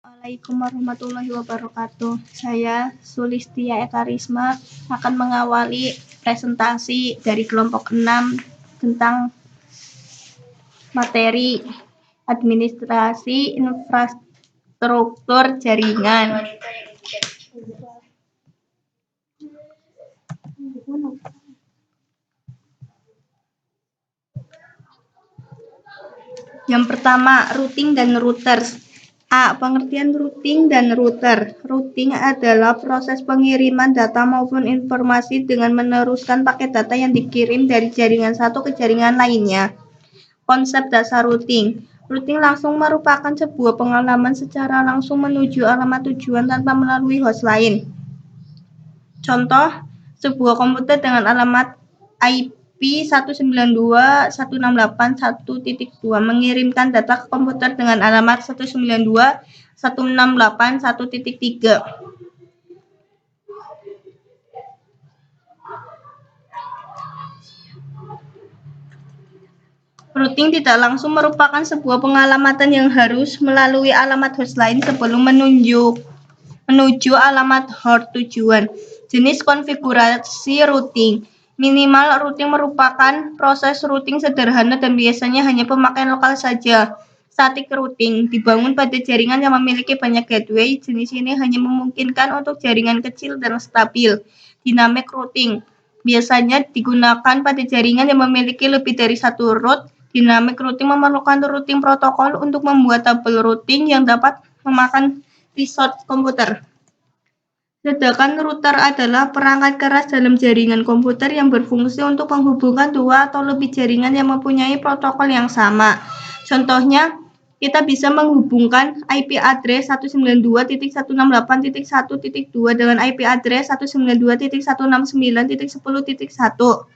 Assalamualaikum warahmatullahi wabarakatuh. Saya Sulistia Eka Risma akan mengawali presentasi dari kelompok 6 tentang materi administrasi infrastruktur jaringan. Yang pertama, routing dan routers. A. Pengertian routing dan router. Routing adalah proses pengiriman data maupun informasi dengan meneruskan paket data yang dikirim dari jaringan satu ke jaringan lainnya. Konsep dasar routing. Routing langsung merupakan sebuah pengalaman secara langsung menuju alamat tujuan tanpa melalui host lain. Contoh, sebuah komputer dengan alamat IP 192.168.1.2 mengirimkan data ke komputer dengan alamat 192.168.1.3. Routing tidak langsung merupakan sebuah pengalamatan yang harus melalui alamat host lain sebelum menuju alamat host tujuan. Jenis konfigurasi routing. Minimal routing merupakan proses routing sederhana dan biasanya hanya pemakaian lokal saja. Static routing dibangun pada jaringan yang memiliki banyak gateway. Jenis ini hanya memungkinkan untuk jaringan kecil dan stabil. Dynamic routing biasanya digunakan pada jaringan yang memiliki lebih dari satu route. Dynamic routing memerlukan routing protokol untuk membuat tabel routing yang dapat memakan resource komputer. Sedangkan router adalah perangkat keras dalam jaringan komputer yang berfungsi untuk menghubungkan dua atau lebih jaringan yang mempunyai protokol yang sama. Contohnya, kita bisa menghubungkan IP address 192.168.1.2 dengan IP address 192.169.10.1.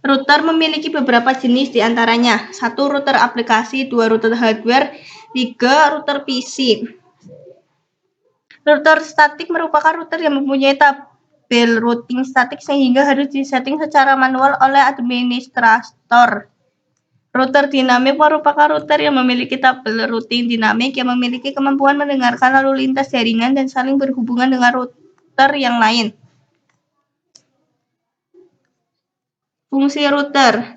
Router memiliki beberapa jenis diantaranya 1. Router aplikasi 2. Router hardware 3. Router PC. Router statik merupakan router yang mempunyai tabel routing statik sehingga harus disetting secara manual oleh administrator. Router dinamik merupakan router yang memiliki tabel routing dinamik yang memiliki kemampuan mendengarkan lalu lintas jaringan dan saling berhubungan dengan router yang lain. Fungsi router.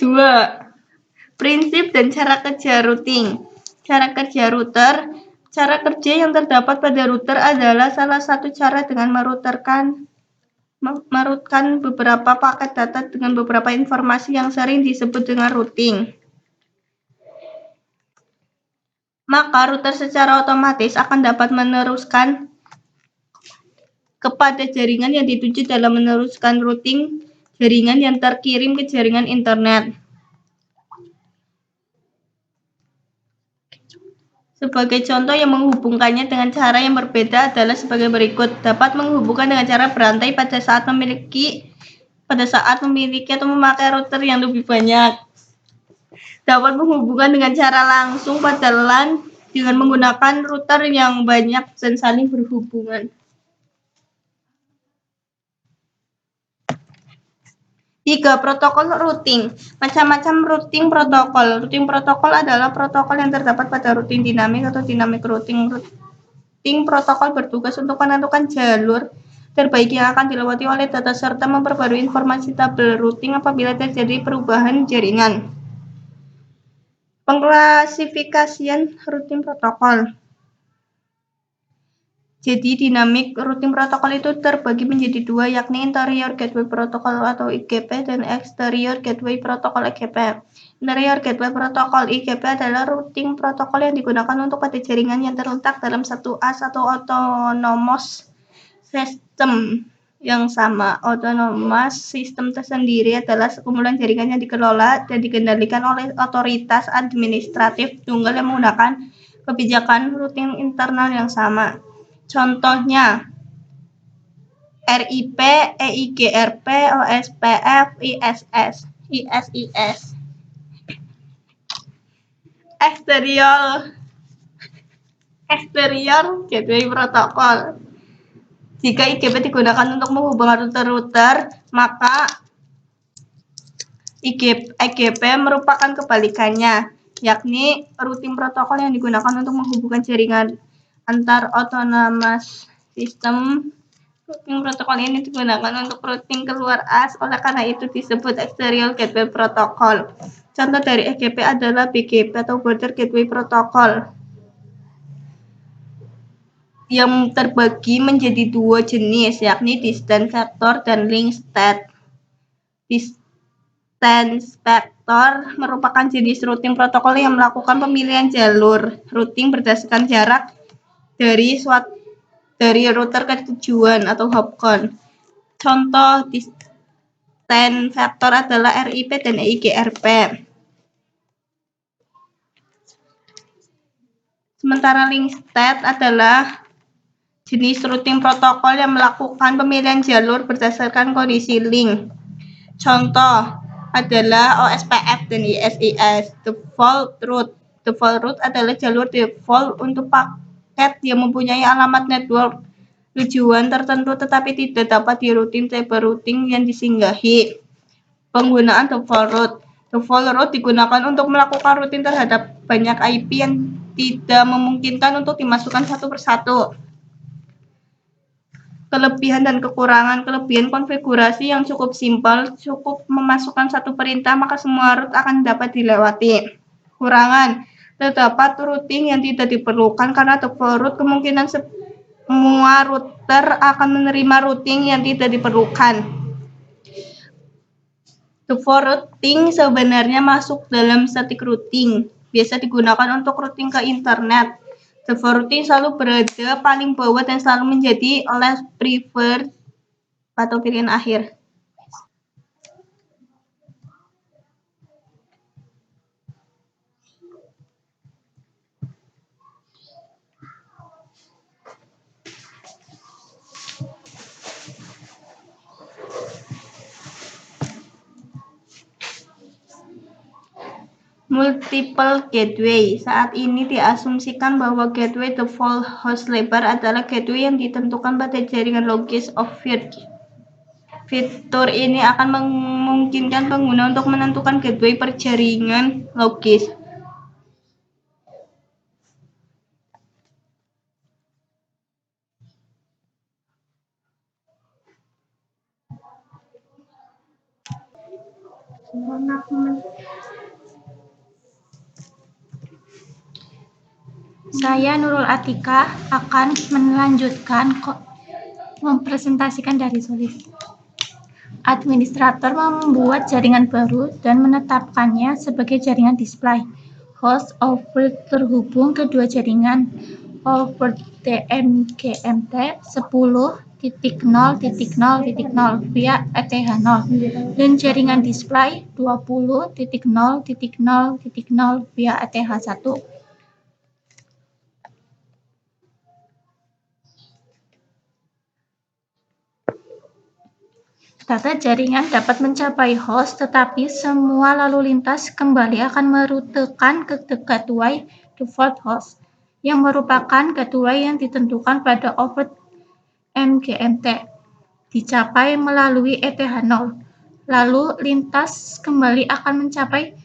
2. Prinsip dan cara kerja routing. Cara kerja router. Cara kerja yang terdapat pada router adalah salah satu cara dengan merutkan beberapa paket data dengan beberapa informasi yang sering disebut dengan routing. Maka router secara otomatis akan dapat meneruskan kepada jaringan yang dituju dalam meneruskan routing jaringan yang terkirim ke jaringan internet. Sebagai contoh yang menghubungkannya dengan cara yang berbeda adalah sebagai berikut. Dapat menghubungkan dengan cara berantai pada saat memiliki atau memakai router yang lebih banyak. Dapat menghubungkan dengan cara langsung pada LAN dengan menggunakan router yang banyak dan saling berhubungan. 3. Protokol routing. Macam-macam routing protokol. Routing protokol adalah protokol yang terdapat pada routing dinamik atau dynamic routing. Routing protokol bertugas untuk menentukan jalur terbaik yang akan dilewati oleh data serta memperbarui informasi tabel routing apabila terjadi perubahan jaringan. Pengklasifikasian routing protokol. Jadi, dynamic routing protokol itu terbagi menjadi dua, yakni interior gateway protocol atau IGP dan exterior gateway protocol EGP. Interior gateway protocol IGP adalah routing protokol yang digunakan untuk pada jaringan yang terletak dalam satu autonomous system yang sama. Autonomous system tersendiri adalah sekumpulan jaringan yang dikelola dan dikendalikan oleh otoritas administratif tunggal yang menggunakan kebijakan routing internal yang sama. Contohnya RIP, EIGRP, OSPF, ISS. Exterior gateway protocol. Jika IGP digunakan untuk menghubungkan router-router, maka EGP merupakan kebalikannya, yakni routing protokol yang digunakan untuk menghubungkan jaringan antar autonomous system. Routing protokol ini digunakan untuk routing keluar AS, oleh karena itu disebut Exterior Gateway Protocol. Contoh dari EGP adalah BGP atau Border Gateway Protocol, yang terbagi menjadi dua jenis, yakni Distance Vector dan Link State. Distance Vector merupakan jenis routing protokol yang melakukan pemilihan jalur routing berdasarkan jarak dari router ke tujuan atau hopcon. Contoh Distance Vector adalah RIP dan EIGRP. Sementara Link State adalah jenis routing protokol yang melakukan pemilihan jalur berdasarkan kondisi link. Contoh adalah OSPF dan ISIS. Default route. Default route adalah jalur default untuk paket yang mempunyai alamat network tujuan tertentu tetapi tidak dapat dirouting tipe routing yang disinggahi. Penggunaan default route. Default route digunakan untuk melakukan routing terhadap banyak IP yang tidak memungkinkan untuk dimasukkan satu persatu. Kelebihan dan kekurangan. Kelebihan konfigurasi yang cukup simpel, cukup memasukkan satu perintah maka semua route akan dapat dilewati. Kekurangan, terdapat routing yang tidak diperlukan karena default route kemungkinan semua router akan menerima routing yang tidak diperlukan. Default routing sebenarnya masuk dalam static routing, biasa digunakan untuk routing ke internet. Default routing selalu berada paling bawah dan selalu menjadi less preferred atau pilihan akhir. Multiple gateway. Saat ini diasumsikan bahwa gateway default host lebar adalah gateway yang ditentukan pada jaringan logis of field. Fitur ini akan memungkinkan pengguna untuk menentukan gateway per jaringan logis. Saya Nurul Atika akan melanjutkan mempresentasikan dari Solid. Administrator membuat jaringan baru dan menetapkannya sebagai jaringan display. Host of field terhubung ke dua jaringan over DMGMT 10.0.0.0 via ETH0 dan jaringan display 20.0.0.0 via ETH1. Data jaringan dapat mencapai host, tetapi semua lalu lintas kembali akan merutekan ke gateway default host, yang merupakan gateway yang ditentukan pada over MGMT, dicapai melalui ETH0. Lalu lintas kembali akan mencapai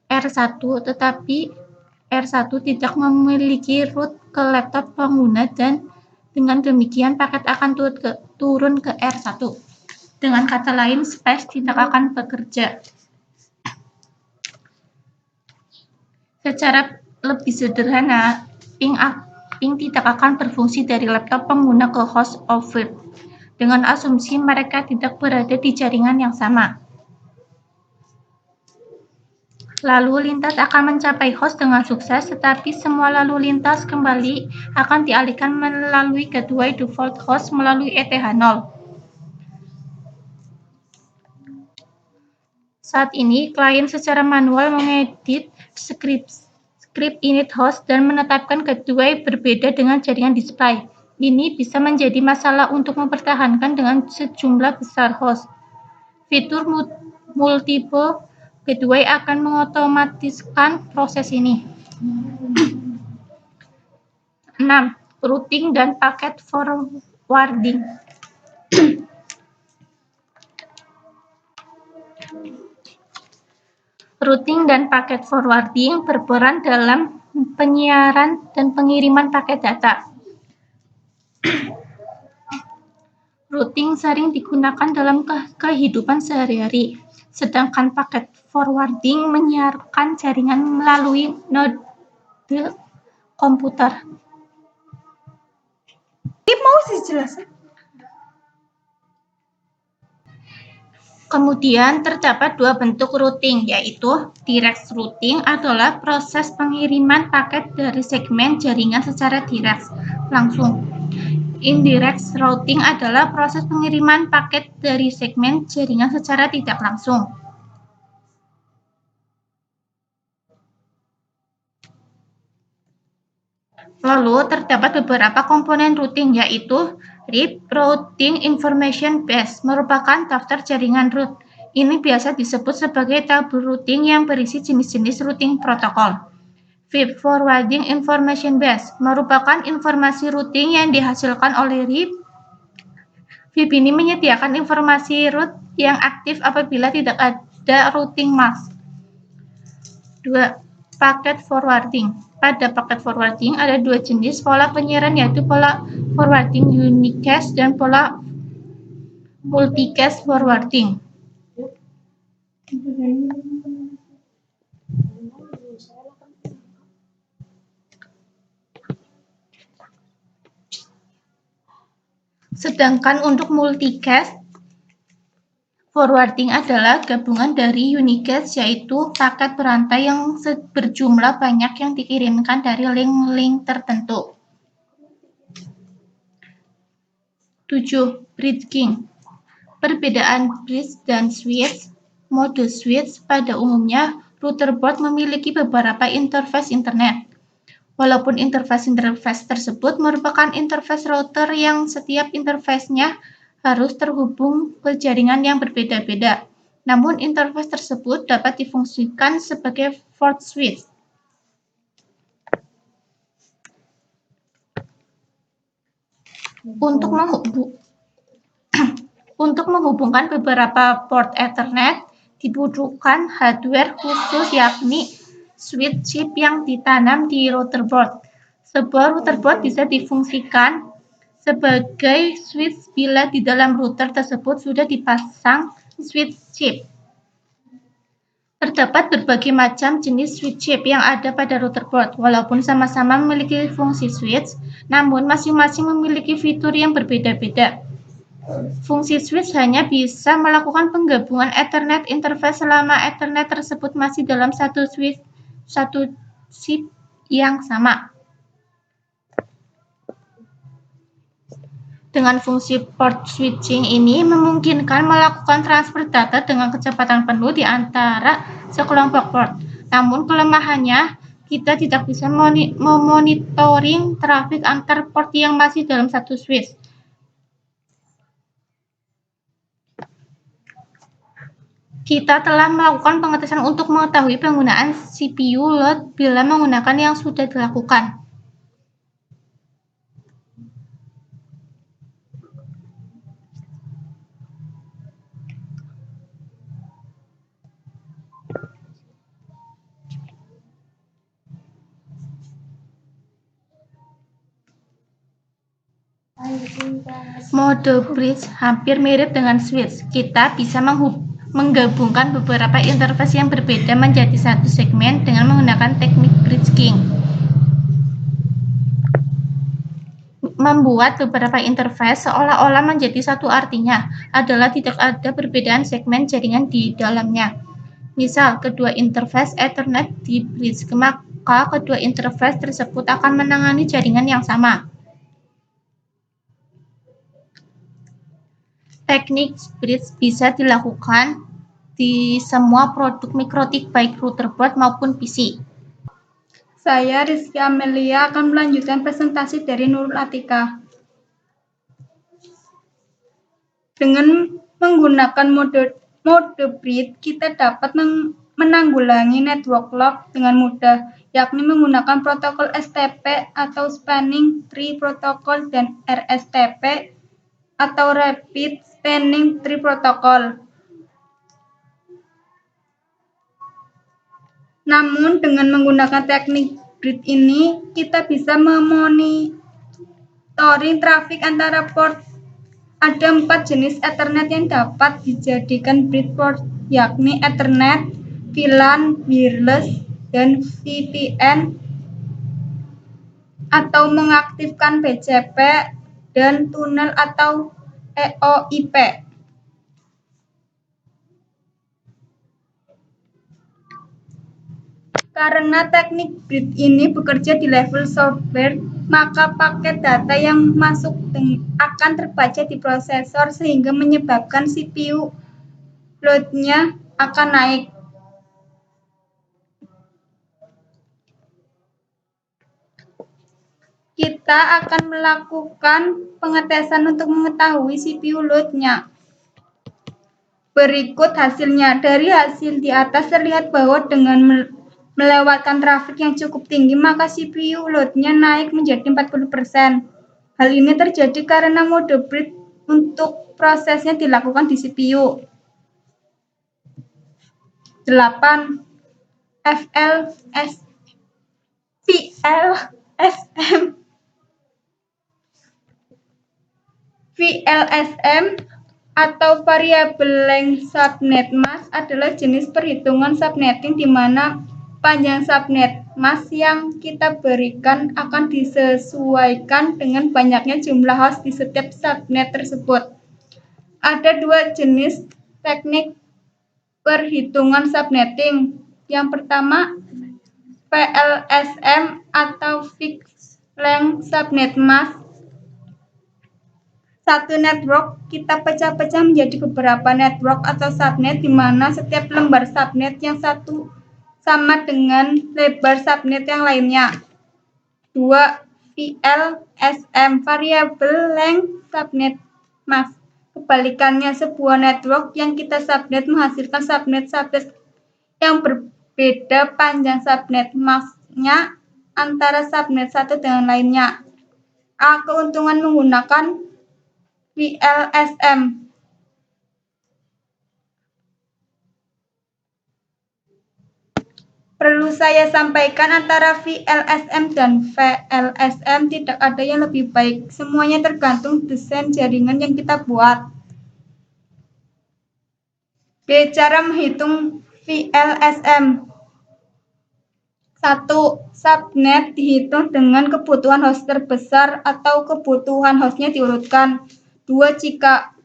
R1, tetapi R1 tidak memiliki root ke laptop pengguna dan dengan demikian paket akan turun ke R1. Dengan kata lain, space tidak akan bekerja. Secara lebih sederhana, ping tidak akan berfungsi dari laptop pengguna ke host of field, dengan asumsi mereka tidak berada di jaringan yang sama. Lalu lintas akan mencapai host dengan sukses, tetapi semua lalu lintas kembali akan dialihkan melalui gateway default host melalui ETH0. Saat ini, klien secara manual mengedit script init host dan menetapkan gateway berbeda dengan jaringan display. Ini bisa menjadi masalah untuk mempertahankan dengan sejumlah besar host. Fitur multiple gateway akan mengotomatiskan proses ini. 6. Routing dan packet forwarding. Routing dan paket forwarding berperan dalam penyiaran dan pengiriman paket data. Routing sering digunakan dalam kehidupan sehari-hari, sedangkan paket forwarding menyiarkan jaringan melalui node komputer. Mau sih jelasin? Kemudian terdapat dua bentuk routing, yaitu direct routing adalah proses pengiriman paket dari segmen jaringan secara direct langsung. Indirect routing adalah proses pengiriman paket dari segmen jaringan secara tidak langsung. Lalu terdapat beberapa komponen routing, yaitu RIP, Routing Information Base, merupakan daftar jaringan root. Ini biasa disebut sebagai tabel routing yang berisi jenis-jenis routing protokol. VIP, Forwarding Information Base, merupakan informasi routing yang dihasilkan oleh RIP. VIP ini menyediakan informasi root yang aktif apabila tidak ada routing mask. 2. Paket forwarding. Pada paket forwarding ada dua jenis pola penyiaran, yaitu pola forwarding unicast dan pola multicast forwarding. Sedangkan untuk multicast forwarding adalah gabungan dari unicast, yaitu paket berantai yang berjumlah banyak yang dikirimkan dari link-link tertentu. 7. Bridging. Perbedaan bridge dan switch. Mode switch pada umumnya, router board memiliki beberapa interface internet. Walaupun interface tersebut merupakan interface router yang setiap interface-nya harus terhubung ke jaringan yang berbeda-beda. Namun interface tersebut dapat difungsikan sebagai port switch. Untuk menghubungkan beberapa port Ethernet dibutuhkan hardware khusus, yakni switch chip yang ditanam di router board. Sebuah router board bisa difungsikan sebagai switch bila di dalam router tersebut sudah dipasang switch chip. Terdapat berbagai macam jenis switch chip yang ada pada router board. Walaupun sama-sama memiliki fungsi switch, namun masing-masing memiliki fitur yang berbeda-beda. Fungsi switch hanya bisa melakukan penggabungan Ethernet interface selama Ethernet tersebut masih dalam satu chip yang sama. Dengan fungsi port switching ini memungkinkan melakukan transfer data dengan kecepatan penuh di antara sekelompok port. Namun kelemahannya, kita tidak bisa memonitoring trafik antar port yang masih dalam satu switch. Kita telah melakukan pengetesan untuk mengetahui penggunaan CPU load bila menggunakan yang sudah dilakukan. Mode bridge hampir mirip dengan switch. Kita bisa menggabungkan beberapa interface yang berbeda menjadi satu segmen dengan menggunakan teknik bridging. Membuat beberapa interface seolah-olah menjadi satu, artinya adalah tidak ada perbedaan segmen jaringan di dalamnya. Misal, kedua interface Ethernet di bridge, maka kedua interface tersebut akan menangani jaringan yang sama. Teknik bridge bisa dilakukan di semua produk mikrotik, baik router board maupun PC. Saya Rizky Amelia akan melanjutkan presentasi dari Nurul Atika. Dengan menggunakan mode bridge, kita dapat menanggulangi network lock dengan mudah, yakni menggunakan protokol STP atau Spanning Tree Protocol dan RSTP atau Rapid Spanning Tree Protocol. Namun dengan menggunakan teknik bridge ini, kita bisa memonitoring trafik antara port. Ada 4 jenis Ethernet yang dapat dijadikan bridge port, yakni Ethernet, VLAN, wireless, dan VPN, atau mengaktifkan BCP dan tunnel atau EOIP. Karena teknik bridge ini bekerja di level software, maka paket data yang masuk akan terbaca di prosesor sehingga menyebabkan CPU load-nya akan naik. Kita akan melakukan pengetesan untuk mengetahui CPU load-nya. Berikut hasilnya. Dari hasil di atas terlihat bahwa dengan melewatkan trafik yang cukup tinggi, maka CPU load-nya naik menjadi 40%. Hal ini terjadi karena mode bridge untuk prosesnya dilakukan di CPU. 8. VLSM atau Variable Length Subnet Mask adalah jenis perhitungan subnetting di mana panjang subnet mask yang kita berikan akan disesuaikan dengan banyaknya jumlah host di setiap subnet tersebut. Ada 2 jenis teknik perhitungan subnetting. Yang pertama, VLSM atau Fixed Length Subnet Mask. Satu network kita pecah-pecah menjadi beberapa network atau subnet di mana setiap lembar subnet yang satu sama dengan lebar subnet yang lainnya. 2. VLSM Variable Length Subnet Mask. Kebalikannya, sebuah network yang kita subnet menghasilkan subnet-subnet yang berbeda panjang subnet mask-nya antara subnet satu dengan lainnya. A. Keuntungan menggunakan VLSM. Perlu saya sampaikan antara VLSM dan VLSM tidak ada yang lebih baik. Semuanya tergantung desain jaringan yang kita buat. B. Cara menghitung VLSM. 1. Subnet dihitung dengan kebutuhan host terbesar atau kebutuhan hostnya diurutkan. 2. Jika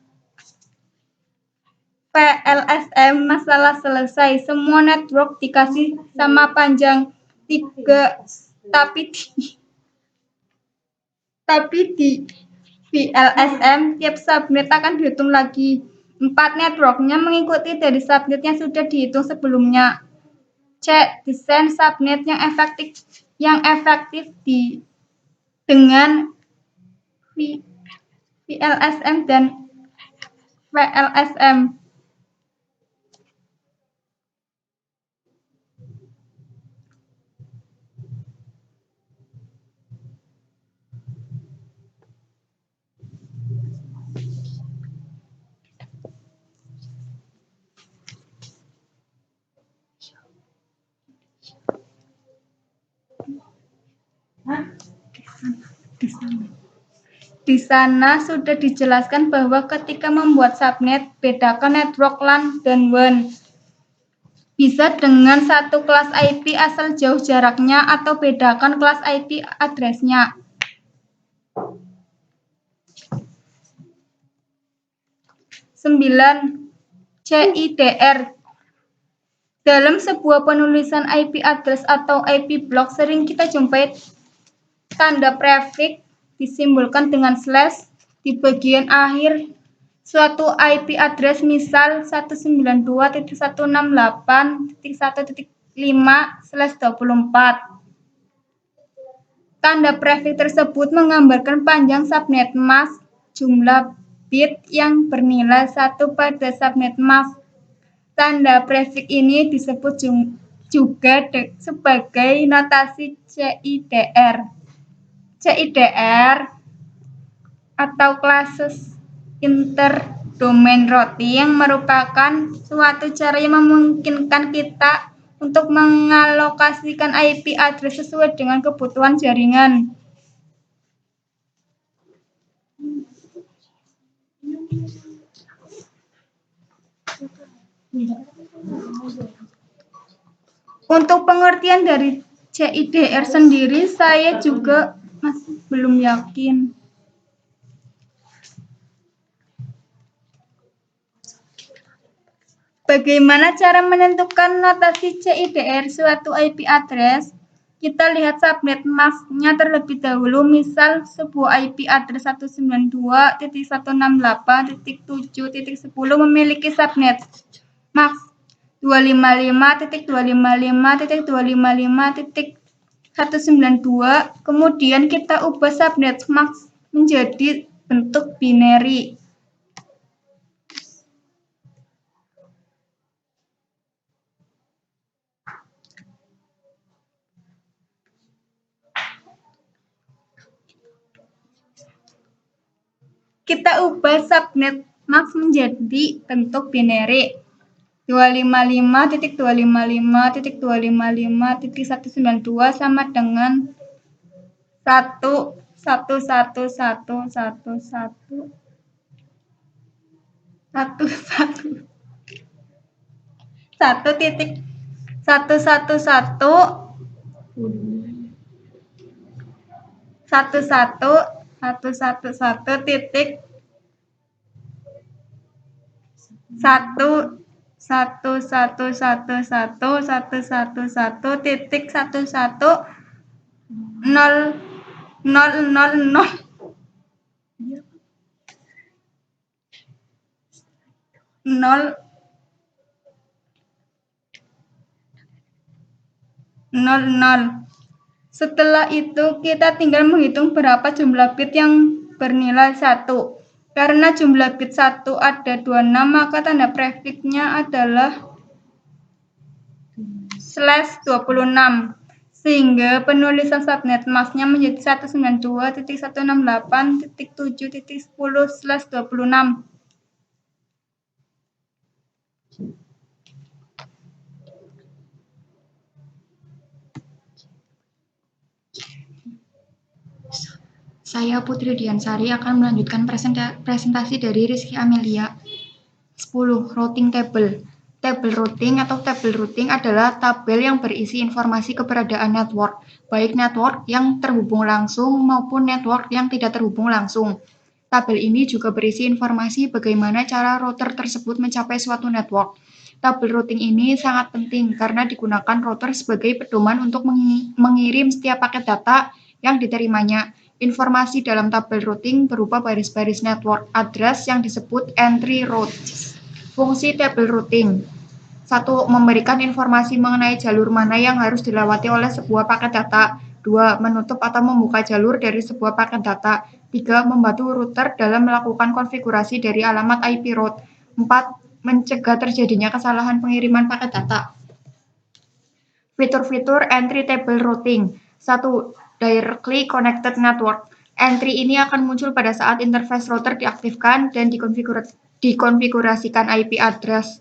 VLSM masalah selesai, semua network dikasih sama panjang 3, tapi di VLSM tiap subnet akan dihitung lagi. 4. Networknya mengikuti dari subnet yang sudah dihitung sebelumnya. C. Desain subnet yang efektif dengan VLSM dan VLSM. Di sana sudah dijelaskan bahwa ketika membuat subnet, bedakan network LAN dan WAN. Bisa dengan satu kelas IP asal jauh jaraknya atau bedakan kelas IP address-nya. 9. CIDR. Dalam sebuah penulisan IP address atau IP block sering kita jumpai tanda prefix disimbolkan dengan slash di bagian akhir suatu IP address, misal 192.168.1.5/24. Tanda prefix tersebut menggambarkan panjang subnet mask, jumlah bit yang bernilai 1 pada subnet mask. Tanda prefix ini disebut juga sebagai notasi CIDR. CIDR atau Classes Inter-Domain Routing merupakan suatu cara yang memungkinkan kita untuk mengalokasikan IP address sesuai dengan kebutuhan jaringan. Untuk pengertian dari CIDR sendiri, saya juga masih belum yakin. Bagaimana cara menentukan notasi CIDR suatu IP address? Kita lihat subnet mask-nya terlebih dahulu. Misal sebuah IP address 192.168.7.10 memiliki subnet mask 255.255.255.192. Kemudian kita ubah subnet mask menjadi bentuk binary. Kita ubah subnet mask menjadi bentuk binary. 255.255.255.192 sama dengan 111.111.111.000. Setelah itu kita tinggal menghitung berapa jumlah bit yang bernilai 1. Karena jumlah bit 1 ada 26, maka tanda prefixnya adalah /26. Sehingga penulisan subnet mask-nya menjadi 192.168.7.10/26. Saya Putri Diansari akan melanjutkan presentasi dari Rizky Amelia. 10. Routing table. Tabel routing atau tabel routing adalah tabel yang berisi informasi keberadaan network, baik network yang terhubung langsung maupun network yang tidak terhubung langsung. Tabel ini juga berisi informasi bagaimana cara router tersebut mencapai suatu network. Tabel routing ini sangat penting karena digunakan router sebagai pedoman untuk mengirim setiap paket data yang diterimanya. Informasi dalam tabel routing berupa baris-baris network address yang disebut entry routes. Fungsi tabel routing. 1. Memberikan informasi mengenai jalur mana yang harus dilewati oleh sebuah paket data. 2. Menutup atau membuka jalur dari sebuah paket data. 3. Membantu router dalam melakukan konfigurasi dari alamat IP route. 4. Mencegah terjadinya kesalahan pengiriman paket data. Fitur-fitur entry table routing. 1. Directly Connected Network. Entry ini akan muncul pada saat interface router diaktifkan dan dikonfigurasikan IP address.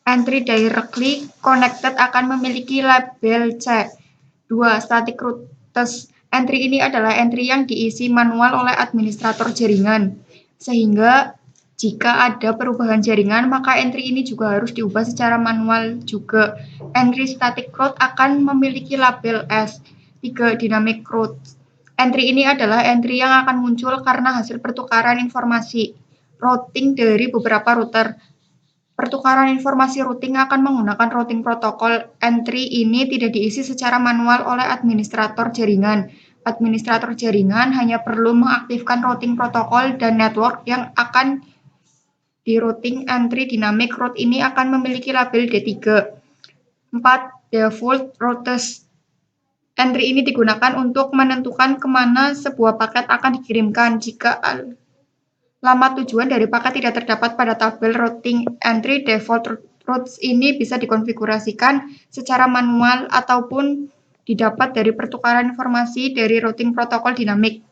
Entry Directly Connected akan memiliki label C. 2. Static routes. Entry ini adalah entry yang diisi manual oleh administrator jaringan. Sehingga jika ada perubahan jaringan, maka entry ini juga harus diubah secara manual juga. Entry static route akan memiliki label S. 3. Dynamic routes. Entry ini adalah entry yang akan muncul karena hasil pertukaran informasi routing dari beberapa router. Pertukaran informasi routing akan menggunakan routing protokol. Entry ini tidak diisi secara manual oleh administrator jaringan. Administrator jaringan hanya perlu mengaktifkan routing protokol dan network yang akan di routing. Entry dynamic route ini akan memiliki label D3. 4. Default routes. Entry ini digunakan untuk menentukan kemana sebuah paket akan dikirimkan. Jika alamat tujuan dari paket tidak terdapat pada tabel routing entry, default routes ini bisa dikonfigurasikan secara manual ataupun didapat dari pertukaran informasi dari routing protokol dinamik.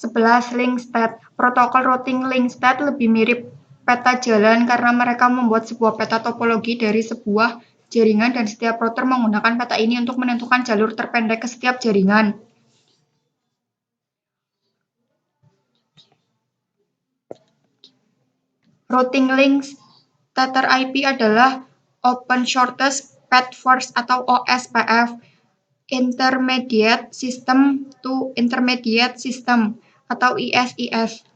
11. Link state. Protokol routing link state lebih mirip peta jalan karena mereka membuat sebuah peta topologi dari sebuah jaringan dan setiap router menggunakan peta ini untuk menentukan jalur terpendek ke setiap jaringan. Routing link Tether IP adalah Open Shortest Path First atau OSPF, Intermediate System to Intermediate System atau ISIS.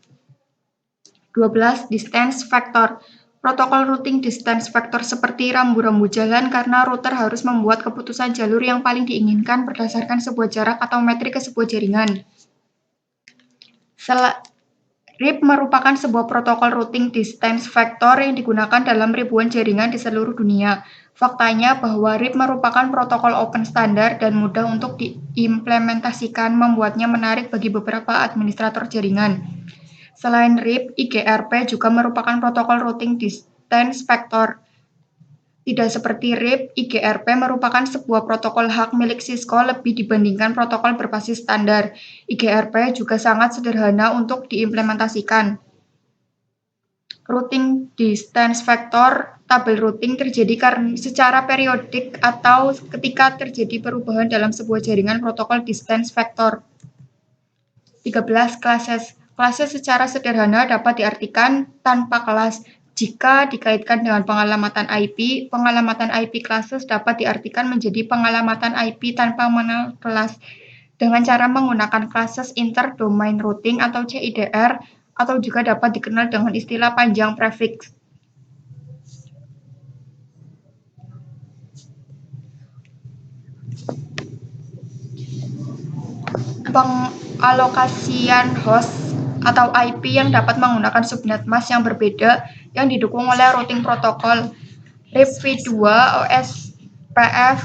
12. Distance Vector. Protokol routing distance vector seperti rambu-rambu jalan karena router harus membuat keputusan jalur yang paling diinginkan berdasarkan sebuah jarak atau metrik ke sebuah jaringan. RIP merupakan sebuah protokol routing distance vector yang digunakan dalam ribuan jaringan di seluruh dunia. Faktanya bahwa RIP merupakan protokol open standar dan mudah untuk diimplementasikan, membuatnya menarik bagi beberapa administrator jaringan. Selain RIP, IGRP juga merupakan protokol routing distance vector. Tidak seperti RIP, IGRP merupakan sebuah protokol hak milik Cisco lebih dibandingkan protokol berbasis standar. IGRP juga sangat sederhana untuk diimplementasikan. Routing distance vector tabel routing terjadi secara periodik atau ketika terjadi perubahan dalam sebuah jaringan protokol distance vector. 13. Classes. Classes secara sederhana dapat diartikan tanpa kelas. Jika dikaitkan dengan pengalamatan IP classes dapat diartikan menjadi pengalamatan IP tanpa mengenal kelas. Dengan cara menggunakan classes inter-domain routing atau CIDR, atau juga dapat dikenal dengan istilah panjang prefix. Pengalokasian host atau IP yang dapat menggunakan subnet mask yang berbeda yang didukung oleh routing protokol RIP-v2, OSPF,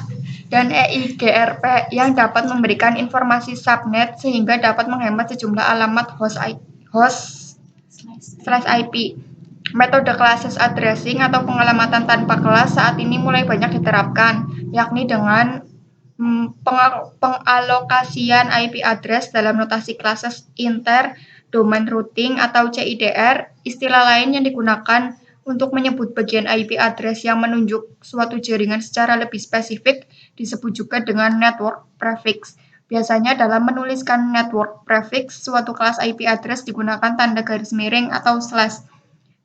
dan EIGRP yang dapat memberikan informasi subnet sehingga dapat menghemat sejumlah alamat host/IP. Metode classes addressing atau pengalamatan tanpa kelas saat ini mulai banyak diterapkan, yakni dengan pengalokasian IP address dalam notasi classes inter-domain routing atau CIDR. Istilah lain yang digunakan untuk menyebut bagian IP address yang menunjuk suatu jaringan secara lebih spesifik disebut juga dengan network prefix. Biasanya dalam menuliskan network prefix, suatu kelas IP address digunakan tanda garis miring atau slash,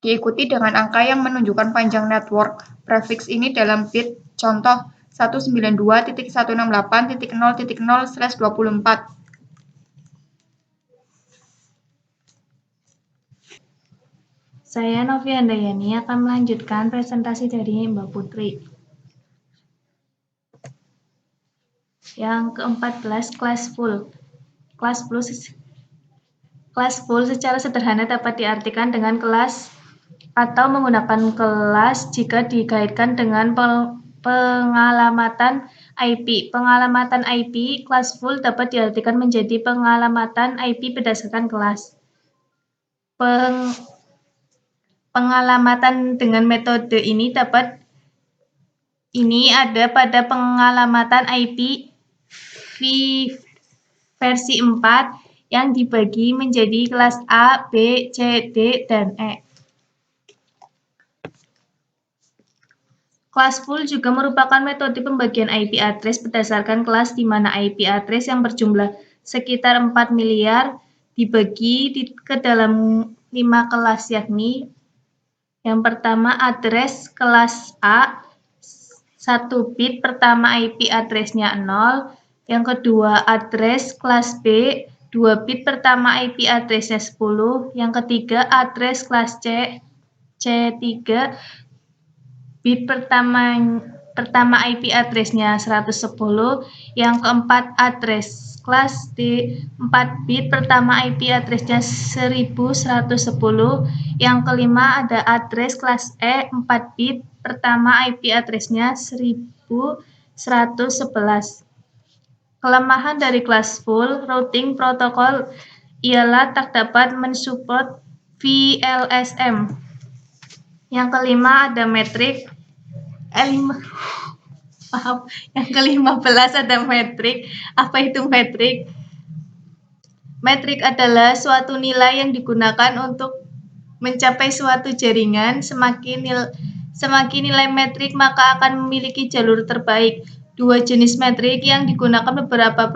diikuti dengan angka yang menunjukkan panjang network prefix ini dalam bit. Contoh 192.168.0.0/24. Saya Novi Handayani akan melanjutkan presentasi dari Mbak Putri. Yang ke-14, classful. Classful secara sederhana dapat diartikan dengan kelas atau menggunakan kelas jika dikaitkan dengan pengalamatan IP. Pengalamatan IP classful dapat diartikan menjadi pengalamatan IP berdasarkan kelas. Pengalamatan dengan metode ini ada pada pengalamatan IP versi 4 yang dibagi menjadi kelas A, B, C, D, dan E. Classful juga merupakan metode pembagian IP address berdasarkan kelas di mana IP address yang berjumlah sekitar 4 miliar dibagi ke dalam 5 kelas, yakni yang pertama address kelas A, 1 bit pertama IP address-nya 0. Yang kedua address kelas B, 2 bit pertama IP address-nya 10. Yang ketiga address kelas C, C3, bit pertama IP address-nya 110. Yang keempat address kelas D, 4 bit pertama IP address-nya 1110. Yang kelima ada address kelas E, 4 bit pertama IP address-nya 1111. Kelemahan dari classful routing protokol ialah tak dapat mensupport VLSM. Yang kelima ada metrik. Yang ke-15 ada metrik. Apa itu metrik? Metrik adalah suatu nilai yang digunakan untuk mencapai suatu jaringan, semakin nilai metrik maka akan memiliki jalur terbaik. Dua jenis metrik yang digunakan beberapa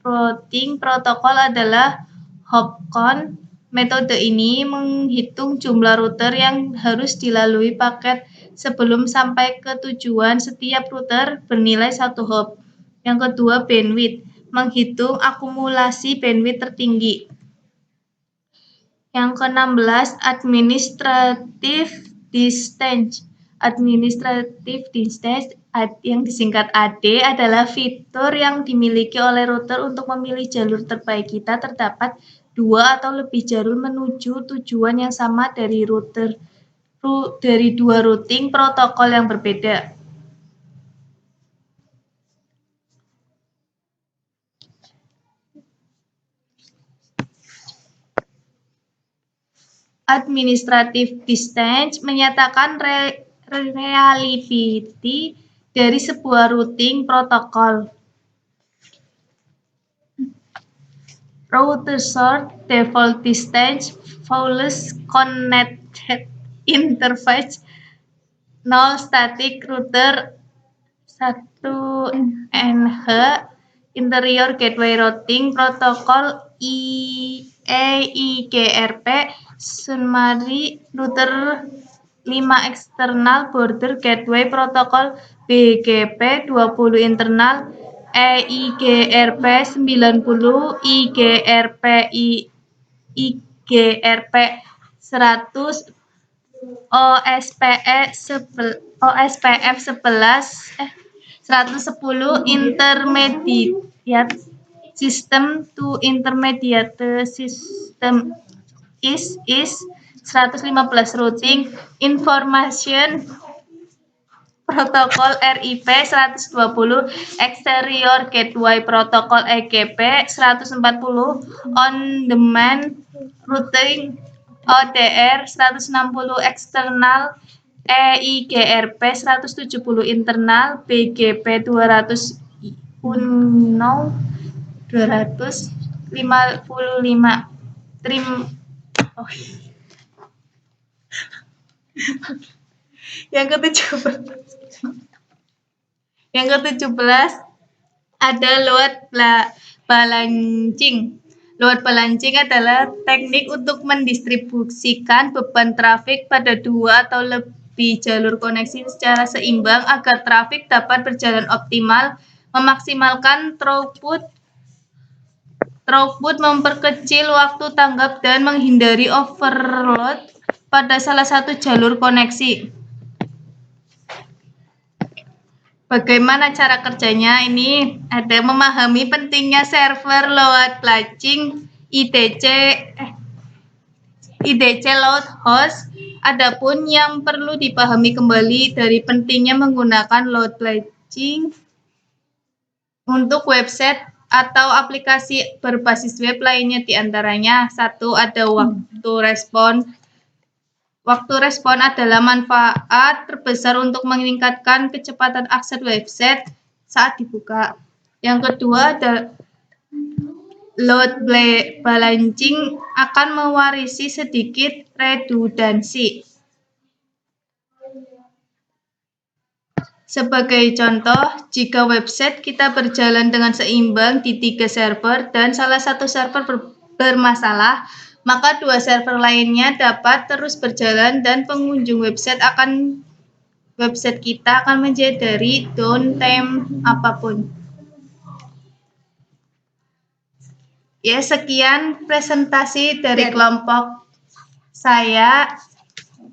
routing protokol adalah hop-count. Metode ini menghitung jumlah router yang harus dilalui paket sebelum sampai ke tujuan. Setiap router bernilai 1 hop. Yang kedua, bandwidth, menghitung akumulasi bandwidth tertinggi. Yang ke-16, administrative distance. Administrative distance yang disingkat AD adalah fitur yang dimiliki oleh router untuk memilih jalur terbaik. Kita terdapat 2 atau lebih jalur menuju tujuan yang sama dari dua routing protokol yang berbeda. Administrative distance menyatakan reliability dari sebuah routing protokol. Router sort default distance fully connected interface 0 static router 1 NH interior gateway routing protocol EIGRP summary router 5 external border gateway protocol BGP 20 internal EIGRP 90 IGRP 100 OSPF 110 intermediate system to intermediate system is 115 routing information protocol RIP 120 exterior gateway protocol EGP 140 on demand routing ODR 160 eksternal EIGRP 170 internal BGP 200 UNO 255 Yang ke-17 ada load balancing. Load balancing adalah teknik untuk mendistribusikan beban trafik pada 2 atau lebih jalur koneksi secara seimbang agar trafik dapat berjalan optimal, memaksimalkan throughput, memperkecil waktu tanggap, dan menghindari overload pada salah satu jalur koneksi. Bagaimana cara kerjanya? Ini ada memahami pentingnya server load balancing IDC load host. Adapun yang perlu dipahami kembali dari pentingnya menggunakan load balancing untuk website atau aplikasi berbasis web lainnya, diantaranya 1. Ada waktu respon. Waktu respon adalah manfaat terbesar untuk meningkatkan kecepatan akses website saat dibuka. Yang kedua, ada load balancing akan mewarisi sedikit redundansi. Sebagai contoh, jika website kita berjalan dengan seimbang di 3 server dan salah satu server bermasalah, maka 2 server lainnya dapat terus berjalan dan pengunjung website kita akan menjadi dari downtime apapun. Ya, sekian presentasi dari kelompok saya.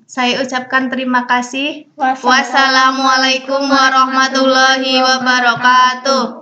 Saya ucapkan terima kasih. Wassalamualaikum warahmatullahi wabarakatuh.